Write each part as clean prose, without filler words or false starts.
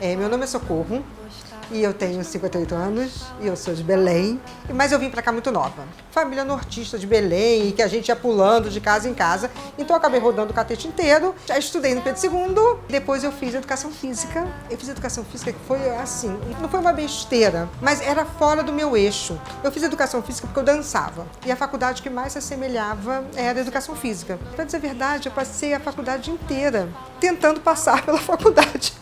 Meu nome é Socorro e eu tenho 58 anos e eu sou de Belém, mas eu vim pra cá muito nova. Família nortista de Belém, que a gente ia pulando de casa em casa, então eu acabei rodando o catete inteiro. Já estudei no Pedro II, depois eu fiz educação física. Eu fiz educação física que foi assim, não foi uma besteira, mas era fora do meu eixo. Eu fiz educação física porque eu dançava e a faculdade que mais se assemelhava era a educação física. Pra dizer a verdade, eu passei a faculdade inteira tentando passar pela faculdade.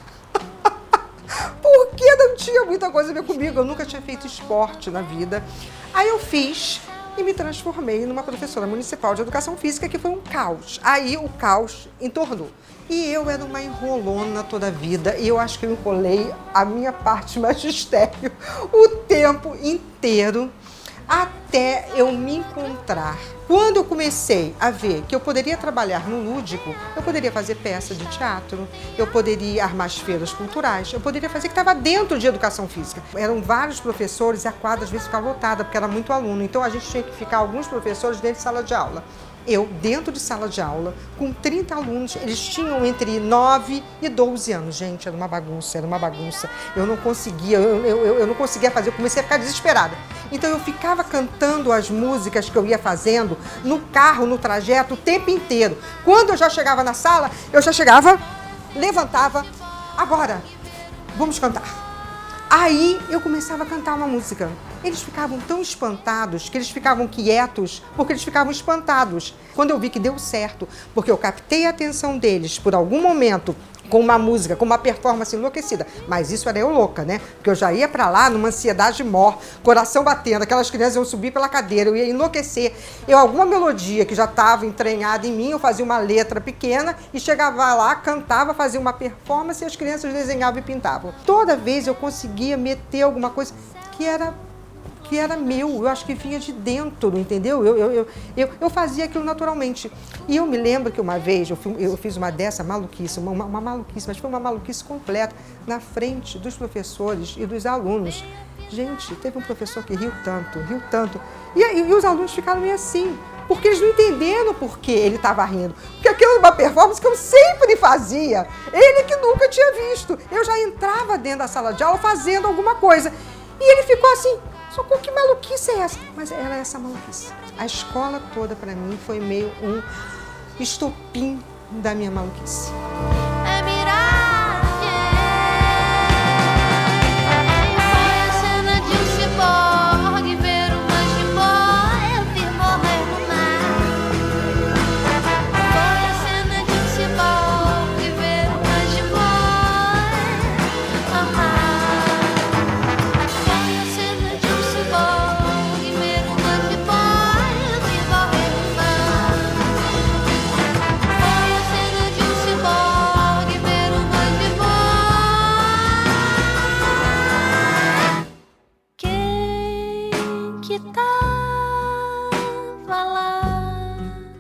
Porque não tinha muita coisa a ver comigo, eu nunca tinha feito esporte na vida. Aí eu fiz e me transformei numa professora municipal de educação física, que foi um caos. Aí o caos entornou. E eu era uma enrolona toda a vida, e eu acho que eu enrolei a minha parte magistério o tempo inteiro, até eu me encontrar. Quando eu comecei a ver que eu poderia trabalhar no lúdico, eu poderia fazer peça de teatro, eu poderia armar as feiras culturais, eu poderia fazer que estava dentro de educação física. Eram vários professores e a quadra às vezes ficava lotada, porque era muito aluno. Então a gente tinha que ficar alguns professores dentro de sala de aula. Eu, dentro de sala de aula, com 30 alunos, eles tinham entre 9 e 12 anos. Gente, era uma bagunça, era uma bagunça. Eu não conseguia, eu não conseguia fazer, eu comecei a ficar desesperada. Então eu ficava cantando as músicas que eu ia fazendo no carro, no trajeto, o tempo inteiro. Quando eu já chegava na sala, eu já chegava, levantava, agora, vamos cantar. Aí eu começava a cantar uma música. Eles ficavam tão espantados que eles ficavam quietos porque eles ficavam espantados. Quando eu vi que deu certo, porque eu captei a atenção deles por algum momento com uma música, com uma performance enlouquecida. Mas isso era eu louca, né? Porque eu já ia pra lá numa ansiedade mor, coração batendo, aquelas crianças iam subir pela cadeira, eu ia enlouquecer. Alguma melodia que já estava entranhada em mim, eu fazia uma letra pequena e chegava lá, cantava, fazia uma performance e as crianças desenhavam e pintavam. Toda vez eu conseguia meter alguma coisa que era meu, eu acho que vinha de dentro, entendeu? Eu fazia aquilo naturalmente. E eu me lembro que uma vez eu fiz uma dessa maluquice, uma maluquice, mas foi uma maluquice completa, na frente dos professores e dos alunos. Gente, teve um professor que riu tanto. E os alunos ficaram meio assim, porque eles não entenderam por que ele estava rindo. Porque aquilo era uma performance que eu sempre fazia. Ele que nunca tinha visto. Eu já entrava dentro da sala de aula fazendo alguma coisa. E ele ficou assim, Socorro, que maluquice é essa? Mas era essa maluquice. A escola toda, para mim, foi meio um estopim da minha maluquice.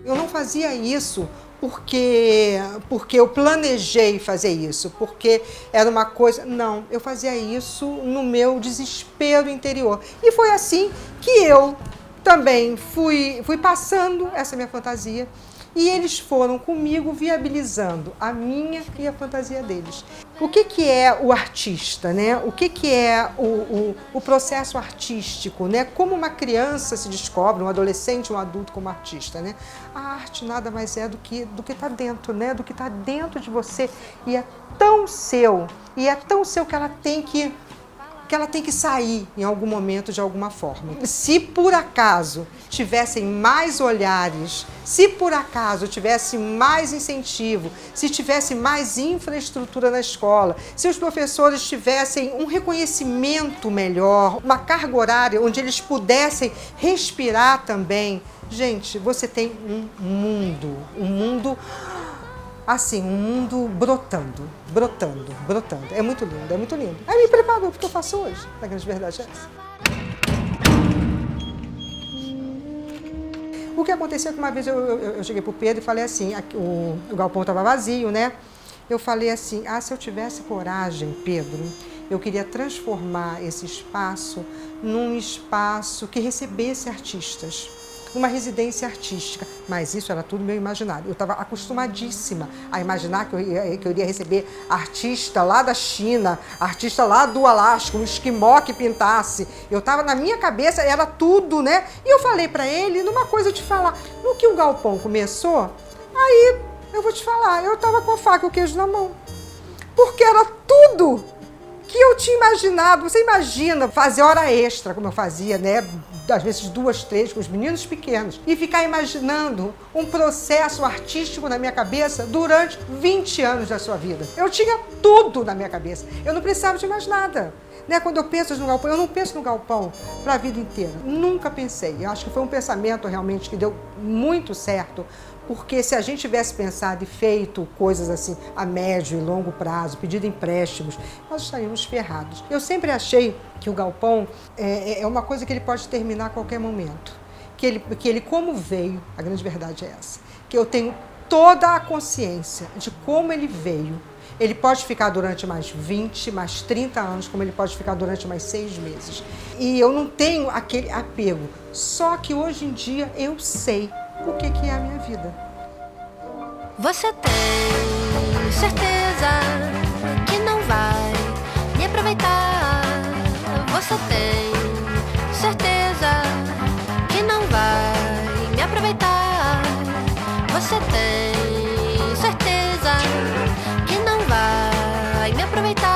Eu não fazia isso porque eu planejei fazer isso, porque era uma coisa... Não, eu fazia isso no meu desespero interior. E foi assim que eu também fui passando essa minha fantasia. E eles foram comigo viabilizando a minha e a fantasia deles. O que é o artista, né? O que é o processo artístico, né? Como uma criança se descobre, um adolescente, um adulto como artista, né? A arte nada mais é do que está dentro, né? Do que está dentro de você. E é tão seu que ela tem que sair em algum momento de alguma forma. Se por acaso tivessem mais olhares, se por acaso tivesse mais incentivo, se tivesse mais infraestrutura na escola, se os professores tivessem um reconhecimento melhor, uma carga horária onde eles pudessem respirar também, gente, você tem um mundo assim, um mundo brotando. É muito lindo. Aí me preparou porque eu faço hoje, na grande verdade é essa. O que aconteceu é que uma vez eu cheguei pro Pedro e falei assim, o galpão estava vazio, né? Eu falei assim, se eu tivesse coragem, Pedro, eu queria transformar esse espaço num espaço que recebesse artistas. numa residência artística. Mas isso era tudo meu imaginário. Eu estava acostumadíssima a imaginar que eu iria receber artista lá da China, artista lá do Alasca, um esquimó que pintasse. Eu estava na minha cabeça, era tudo, né? E eu falei para ele, numa coisa de falar, no que o galpão começou, aí eu vou te falar, eu estava com a faca e o queijo na mão. Porque era tudo que eu tinha imaginado. Você imagina fazer hora extra, como eu fazia, né? Às vezes 2, 3, com os meninos pequenos. E ficar imaginando um processo artístico na minha cabeça durante 20 anos da sua vida. Eu tinha tudo na minha cabeça. Eu não precisava de mais nada. Né? Quando eu penso no galpão, eu não penso no galpão para a vida inteira. Nunca pensei. Eu acho que foi um pensamento realmente que deu muito certo. Porque se a gente tivesse pensado e feito coisas assim a médio e longo prazo, pedido empréstimos, nós estaríamos ferrados. Eu sempre achei que o galpão é uma coisa que ele pode terminar a qualquer momento. Que ele como veio, a grande verdade é essa, que eu tenho toda a consciência de como ele veio. Ele pode ficar durante mais 20, mais 30 anos, como ele pode ficar durante mais 6 meses. E eu não tenho aquele apego. Só que hoje em dia eu sei o que é a minha vida. Você tem certeza que não vai me aproveitar? Você tem certeza que não vai me aproveitar? Você tem certeza que não vai me aproveitar?